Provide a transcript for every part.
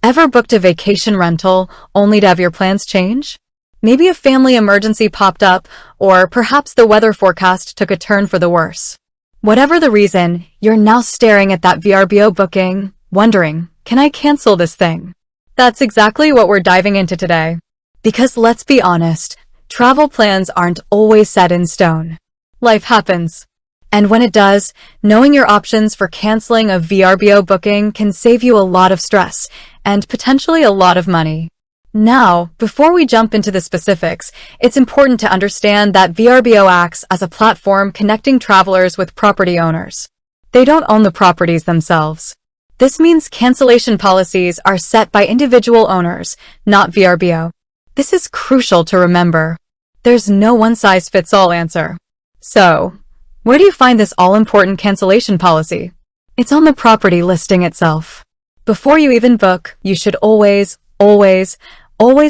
Ever booked a vacation rental only to have your plans change? Maybe a family emergency popped up, or perhaps the weather forecast took a turn for the worse. Whatever the reason, you're now staring at that Vrbo booking, wondering, can I cancel this thing? That's exactly what we're diving into today. Because let's be honest, travel plans aren't always set in stone. Life happens. And when it does, knowing your options for canceling a Vrbo booking can save you a lot of stress and potentially a lot of money. Now, before we jump into the specifics, it's important to understand that Vrbo acts as a platform connecting travelers with property owners. They don't own the properties themselves. This means cancellation policies are set by individual owners, not Vrbo. This is crucial to remember. There's no one-size-fits-all answer. So, where do you find this all-important cancellation policy? It's on the property listing itself. Before you even book, you should always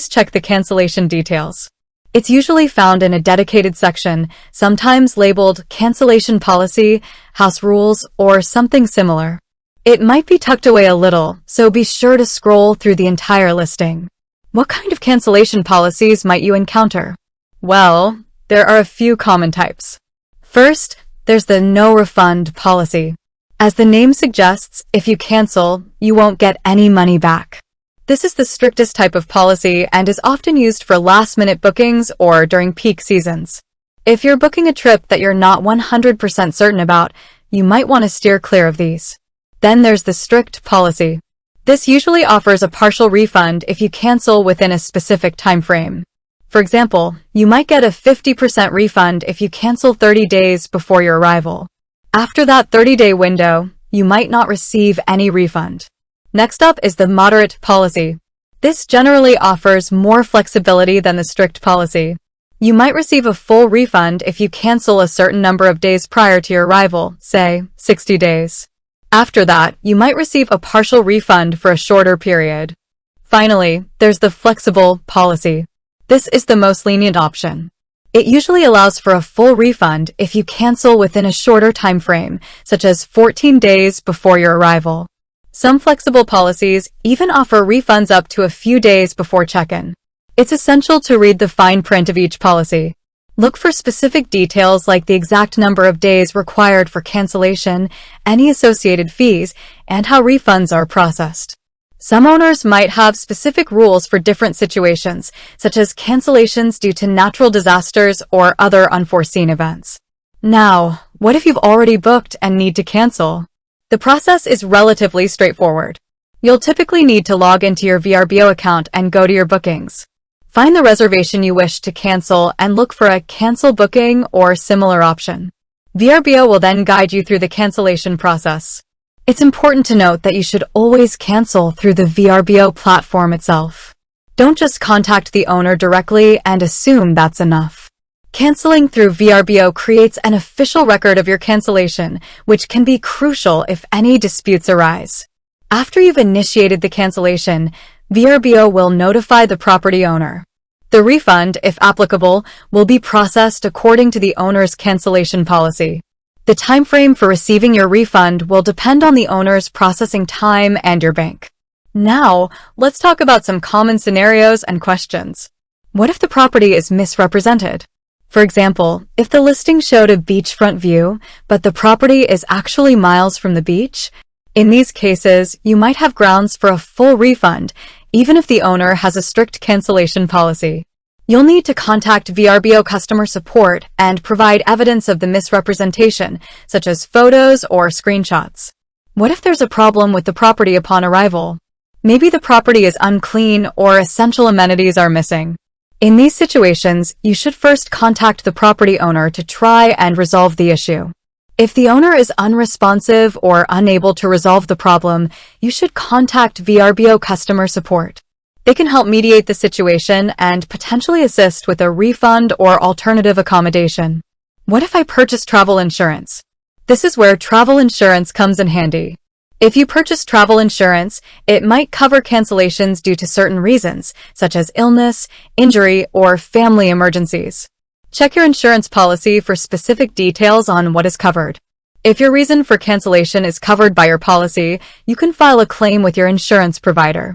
check the cancellation details. It's usually found in a dedicated section, sometimes labeled Cancellation Policy, House Rules, or something similar. It might be tucked away a little, so be sure to scroll through the entire listing. What kind of cancellation policies might you encounter? Well, there are a few common types. First, there's the no refund policy. As the name suggests, if you cancel, you won't get any money back. This is the strictest type of policy and is often used for last-minute bookings or during peak seasons. If you're booking a trip that you're not 100% certain about, you might want to steer clear of these. Then there's the strict policy. This usually offers a partial refund if you cancel within a specific time frame. For example, you might get a 50% refund if you cancel 30 days before your arrival. After that 30-day window, you might not receive any refund. Next up is the moderate policy. This generally offers more flexibility than the strict policy. You might receive a full refund if you cancel a certain number of days prior to your arrival, say 60 days. After that, you might receive a partial refund for a shorter period. Finally, there's the flexible policy. This is the most lenient option. It usually allows for a full refund if you cancel within a shorter time frame, such as 14 days before your arrival. Some flexible policies even offer refunds up to a few days before check-in. It's essential to read the fine print of each policy. Look for specific details like the exact number of days required for cancellation, any associated fees, and how refunds are processed. Some owners might have specific rules for different situations, such as cancellations due to natural disasters or other unforeseen events. Now, what if you've already booked and need to cancel? The process is relatively straightforward. You'll typically need to log into your Vrbo account and go to your bookings. Find the reservation you wish to cancel and look for a cancel booking or similar option. Vrbo will then guide you through the cancellation process. It's important to note that you should always cancel through the Vrbo platform itself. Don't just contact the owner directly and assume that's enough. Canceling through Vrbo creates an official record of your cancellation, which can be crucial if any disputes arise. After you've initiated the cancellation, Vrbo will notify the property owner. The refund, if applicable, will be processed according to the owner's cancellation policy. The time frame for receiving your refund will depend on the owner's processing time and your bank. Now, let's talk about some common scenarios and questions. What if the property is misrepresented? For example, if the listing showed a beachfront view, but the property is actually miles from the beach, in these cases, you might have grounds for a full refund, even if the owner has a strict cancellation policy. You'll need to contact Vrbo customer support and provide evidence of the misrepresentation, such as photos or screenshots. What if there's a problem with the property upon arrival? Maybe the property is unclean or essential amenities are missing. In these situations, you should first contact the property owner to try and resolve the issue. If the owner is unresponsive or unable to resolve the problem, you should contact Vrbo customer support. They can help mediate the situation and potentially assist with a refund or alternative accommodation. What if I purchase travel insurance? This is where travel insurance comes in handy. If you purchase travel insurance, it might cover cancellations due to certain reasons, such as illness, injury, or family emergencies. Check your insurance policy for specific details on what is covered. If your reason for cancellation is covered by your policy, you can file a claim with your insurance provider.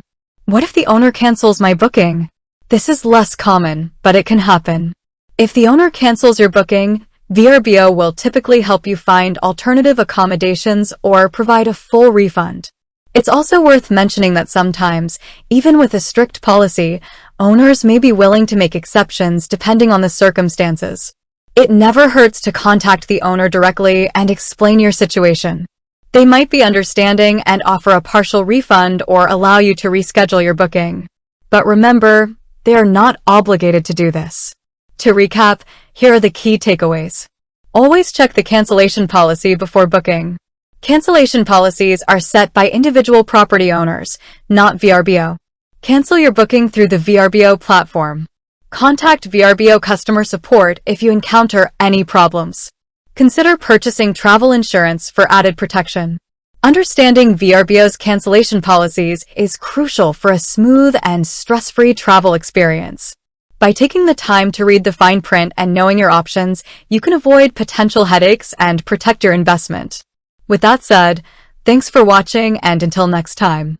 What if the owner cancels my booking? This is less common, but it can happen. If the owner cancels your booking, Vrbo will typically help you find alternative accommodations or provide a full refund. It's also worth mentioning that sometimes, even with a strict policy, owners may be willing to make exceptions depending on the circumstances. It never hurts to contact the owner directly and explain your situation. They might be understanding and offer a partial refund or allow you to reschedule your booking. But remember, they are not obligated to do this. To recap, here are the key takeaways. Always check the cancellation policy before booking. Cancellation policies are set by individual property owners, not Vrbo. Cancel your booking through the Vrbo platform. Contact Vrbo customer support if you encounter any problems. Consider purchasing travel insurance for added protection. Understanding Vrbo's cancellation policies is crucial for a smooth and stress-free travel experience. By taking the time to read the fine print and knowing your options, you can avoid potential headaches and protect your investment. With that said, thanks for watching, and until next time.